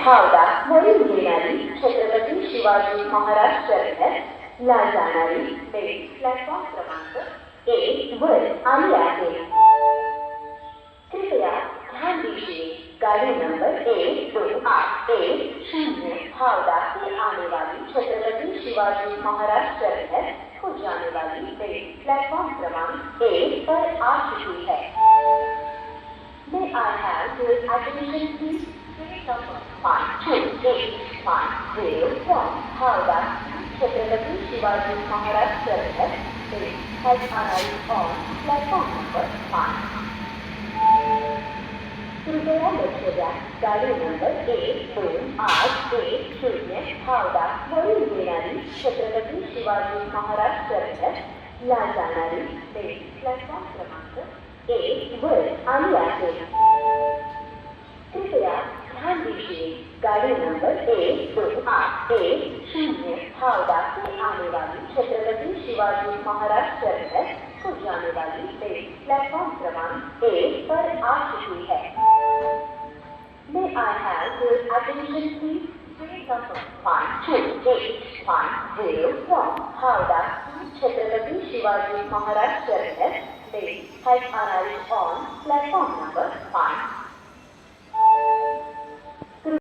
हावडा वरून येणारी छत्रपती शिवाजी महाराज टर्मिनस ला जाणारी ट्रेन प्लॅटफॉर्म क्रमांक 1 वर आली आहे। कृपया ध्यान दीजिए, गाड़ी नंबर 1281 हावड़ा से आने वाली छत्रपति शिवाजी महाराज टर्मिनस को जाने वाली ट्रेन प्लेटफॉर्म क्रमांक 1 पर आ चुकी है। May I have your attention please? Train number 1281 from Howrah to Chhatrapati Shivaji Maharaj Terminus has arrived on platform number 5. कृपया लक्ष द्या, गाडी नंबर 1281 हावडा वरून येणारी छत्रपती शिवाजी महाराज टर्मिनस ला जाणारी ट्रेन प्लॅटफॉर्म क्रमांक 1 वर आली आहे। कृपया ध्यान दीजिए, गाड़ी नंबर 1281 हावड़ा से आने वाली छत्रपति शिवाजी महाराज टर्मिनस को जाने वाली ट्रेन प्लेटफॉर्म क्रमांक 1 पर आ चुकी है। May I have your attention please? Train number 1281 from Howrah to Chhatrapati Shivaji Maharaj Terminus has arrived on platform number 5.